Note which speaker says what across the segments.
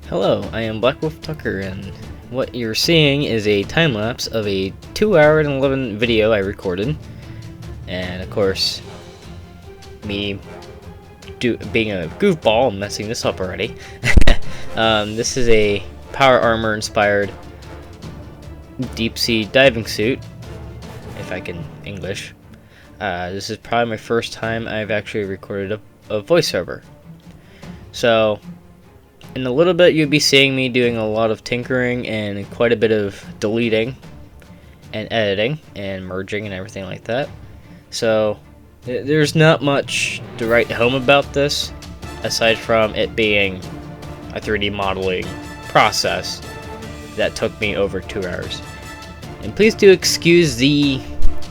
Speaker 1: Hello, I am Black Wolf Tucker, and what you're seeing is a time-lapse of a 2 hour and 11 video I recorded. And of course, me being a goofball and messing this up already. This is a power armor inspired deep sea diving suit, if I can English. This is probably my first time I've actually recorded a voiceover. So in a little bit you'll be seeing me doing a lot of tinkering and quite a bit of deleting and editing and merging and everything like that. So there's not much to write home about this, aside from it being a 3D modeling process that took me over 2 hours. And please do excuse the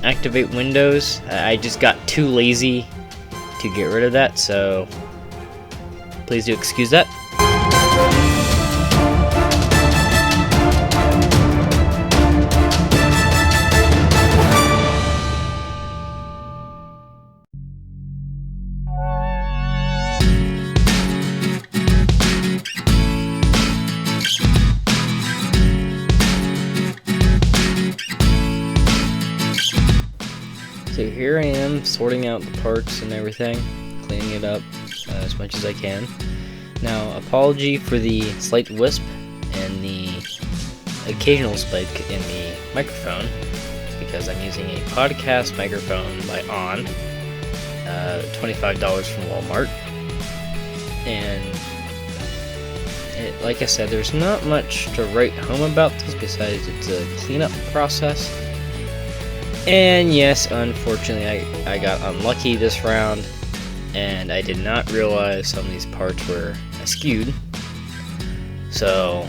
Speaker 1: activate windows. I just got too lazy to get rid of that, so please do excuse that. So here I am sorting out the parts and everything, cleaning it up as much as I can. Now, apology for the slight wisp and the occasional spike in the microphone. It's because I'm using a podcast microphone by On, $25 from Walmart. And like I said, there's not much to write home about this besides it's a cleanup process. And yes, unfortunately, I got unlucky this round, and I did not realize some of these parts were skewed. So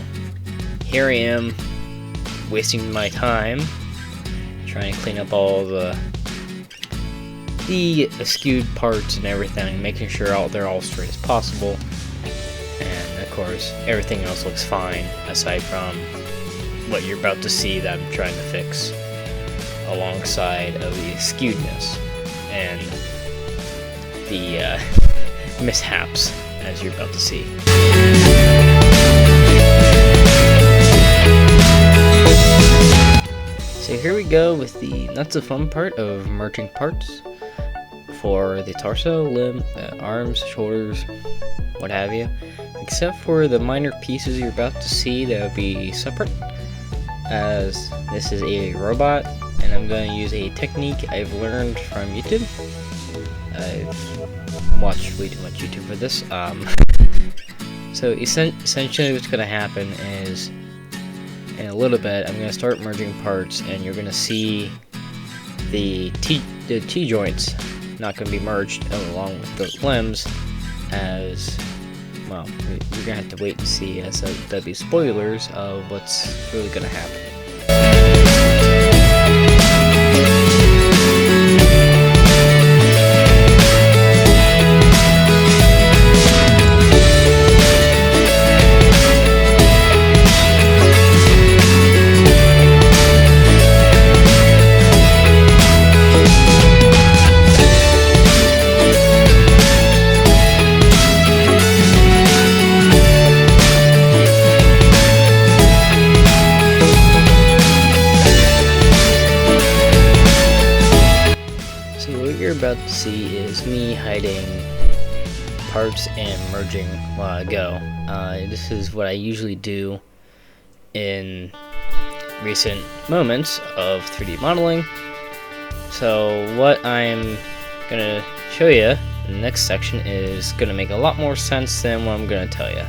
Speaker 1: here I am, wasting my time trying to clean up all the skewed parts and everything, making sure they're all straight as possible. And of course, everything else looks fine, aside from what you're about to see that I'm trying to fix, alongside of the skewedness and the mishaps, as you're about to see. So here we go with the not so fun part of merging parts for the torso, limb, arms, shoulders, what have you, except for the minor pieces you're about to see that will be separate, as this is a robot. And I'm going to use a technique I've learned from YouTube. I've watched way too much YouTube for this. So essentially what's going to happen is, in a little bit, I'm going to start merging parts, and you're going to see the T-joints not going to be merged along with the limbs, as, well, you're going to have to wait and see, as there'll be spoilers of what's really going to happen. About to see is me hiding parts and merging while I go. This is what I usually do in recent moments of 3D modeling. So what I'm gonna show you in the next section is gonna make a lot more sense than what I'm gonna tell you.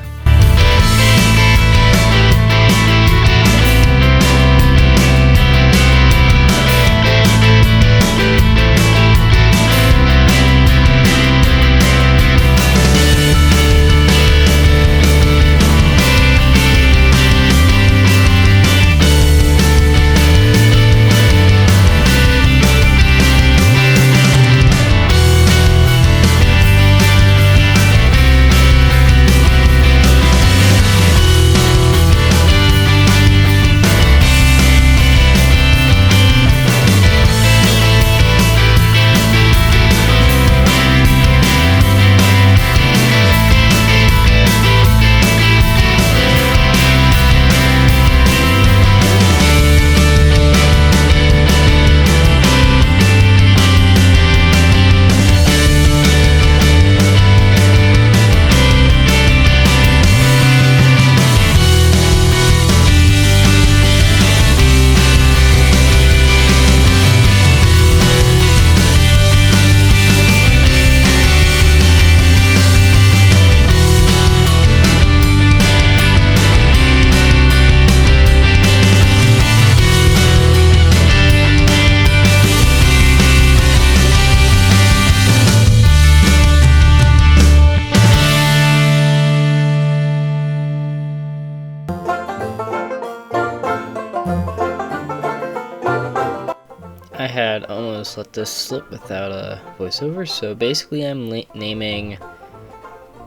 Speaker 1: let this slip without a voiceover. So basically I'm naming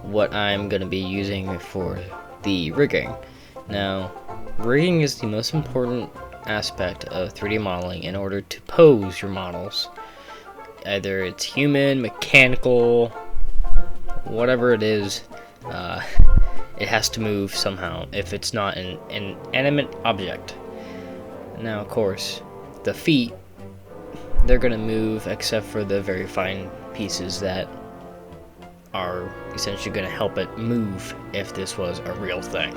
Speaker 1: what I'm going to be using for the rigging. Now, rigging is the most important aspect of 3D modeling in order to pose your models. Either it's human, mechanical, whatever it is, it has to move somehow if it's not an inanimate object. Now, of course, the feet, they're going to move except for the very fine pieces that are essentially going to help it move if this was a real thing.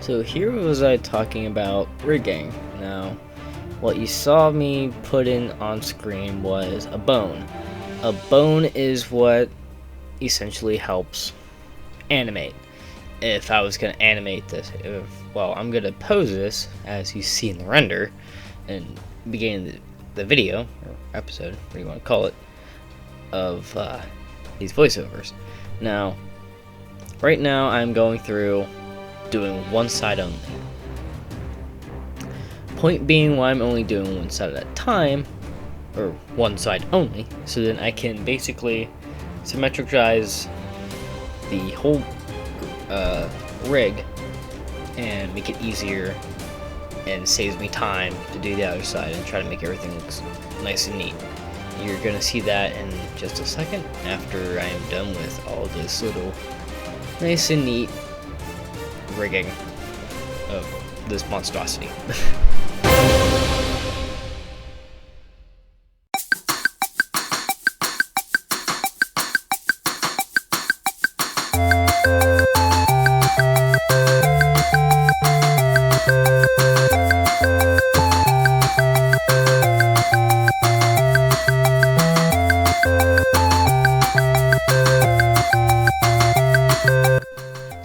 Speaker 1: So here was I talking about rigging. Now, what you saw me put in on screen was a bone. A bone is what essentially helps animate. If I was going to animate this, I'm going to pose this as you see in the render and beginning the video, or episode, what do you want to call it, of these voiceovers. Now, right now I'm going through doing one side only. Point being why I'm only doing one side at a time, or one side only, so then I can basically symmetricize the whole rig and make it easier, and saves me time to do the other side and try to make everything look nice and neat. You're gonna see that in just a second after I am done with all this little nice and neat rigging of this monstrosity.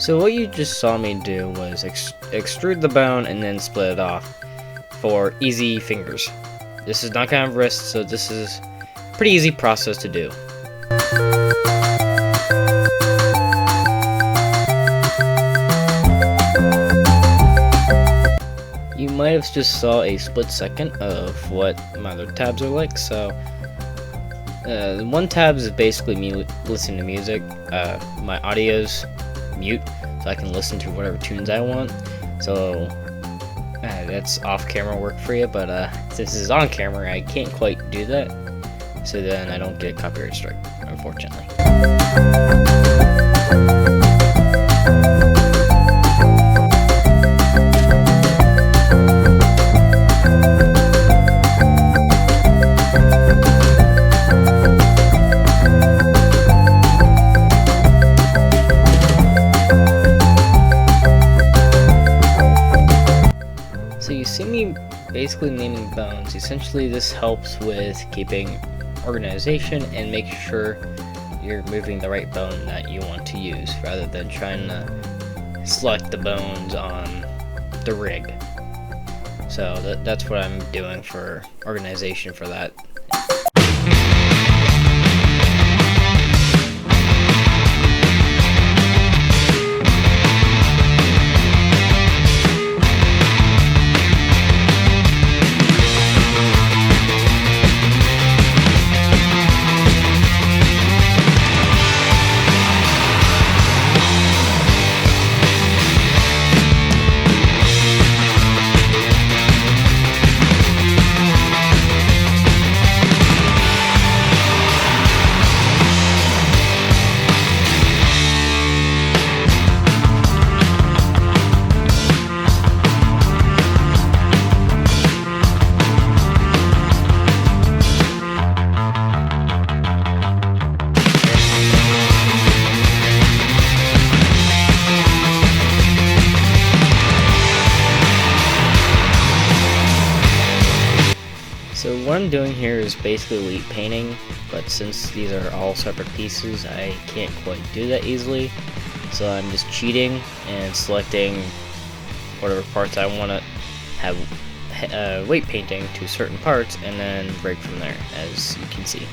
Speaker 1: So what you just saw me do was extrude the bone and then split it off for easy fingers. This is not gonna have wrists, so this is a pretty easy process to do. You might have just saw a split second of what my other tabs are like. So one tab is basically me listening to music. My audio's mute, so I can listen to whatever tunes I want. So that's off-camera work for you, but since this is on camera, I can't quite do that. So then I don't get a copyright strike, unfortunately. So you see me basically naming bones. Essentially this helps with keeping organization and make sure you're moving the right bone that you want to use rather than trying to select the bones on the rig. So that's what I'm doing for organization for that. I'm doing here is basically elite painting, but since these are all separate pieces, I can't quite do that easily. So I'm just cheating and selecting whatever parts I want to have weight painting to certain parts, and then break from there, as you can see.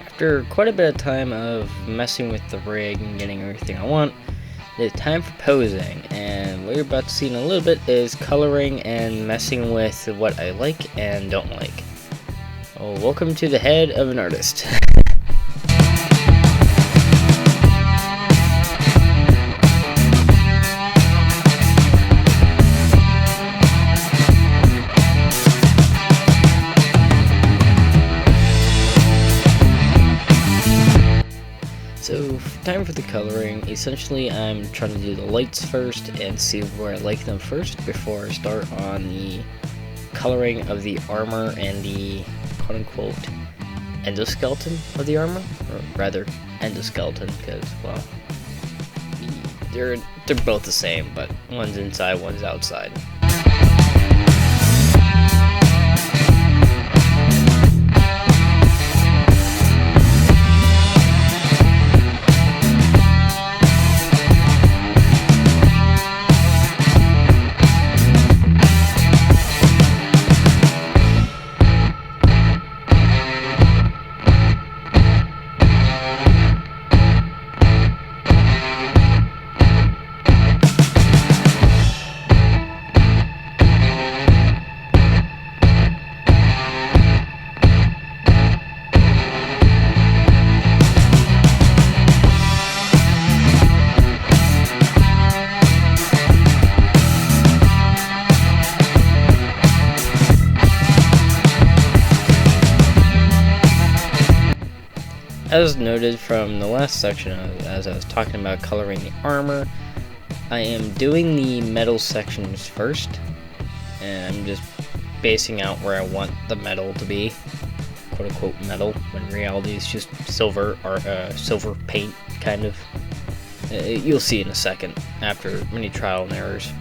Speaker 1: After quite a bit of time of messing with the rig and getting everything I want, it's time for posing, and what you're about to see in a little bit is coloring and messing with what I like and don't like. Oh, welcome to the head of an artist. So, time for the coloring. Essentially, I'm trying to do the lights first and see where I like them first before I start on the coloring of the armor and the quote-unquote endoskeleton of the armor, or rather endoskeleton, because, well, they're both the same, but one's inside, one's outside. as noted from the last section, as I was talking about coloring the armor, I am doing the metal sections first, and I'm just basing out where I want the metal to be, quote-unquote metal, when in reality it's just silver, or silver paint, kind of. You'll see in a second, after many trial and errors.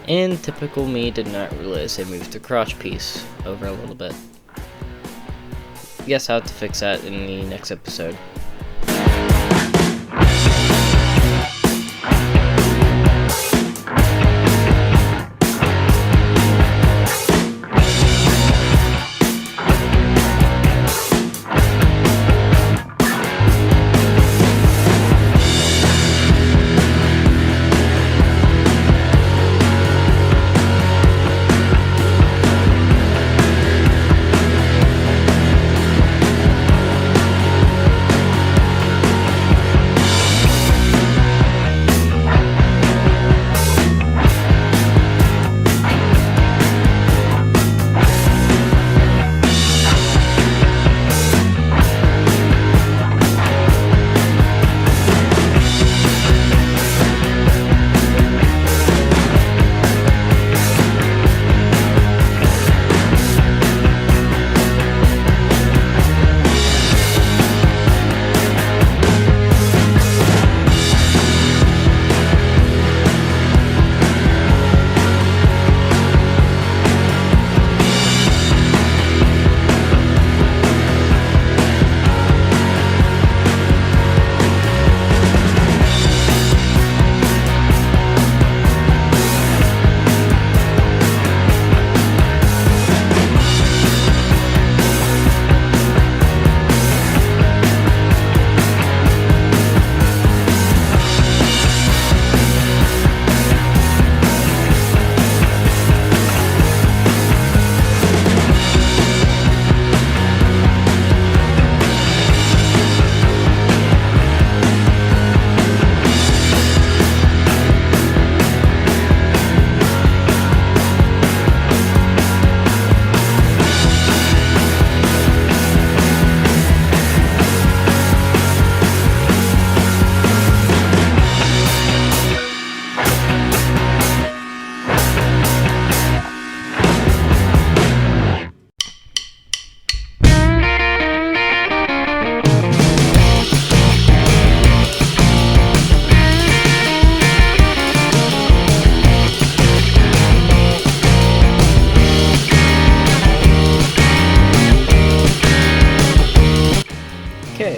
Speaker 1: And typical me did not realize I moved the crotch piece over a little bit. Guess I'll have to fix that in the next episode.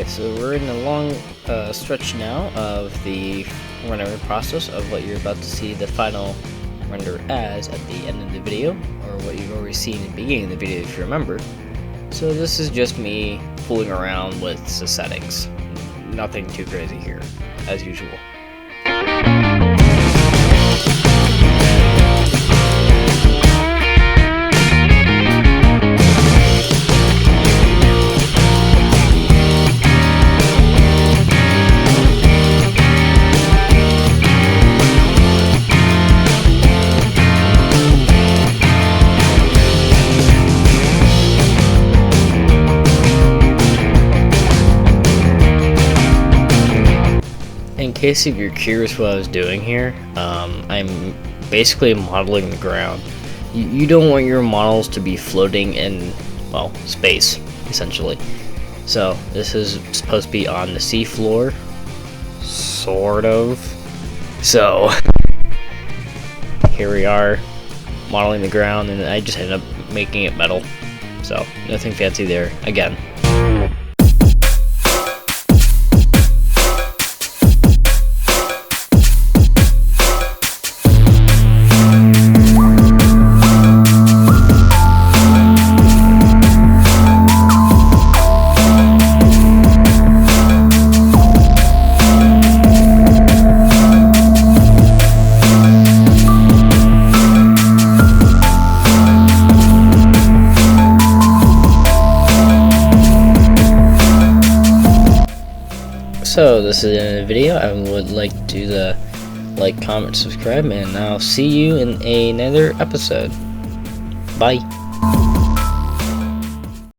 Speaker 1: So we're in a long stretch now of the rendering process of what you're about to see the final render as at the end of the video, or what you've already seen in the beginning of the video if you remember. So this is just me fooling around with the settings. Nothing too crazy here, as usual. In case if you're curious what I was doing here, I'm basically modeling the ground. You don't want your models to be floating in, well, space, essentially. So this is supposed to be on the seafloor, sort of. So here we are, modeling the ground, and I just ended up making it metal. So nothing fancy there, again. So this is the end of the video. I would like to do the like, comment, subscribe, and I'll see you in another episode. Bye.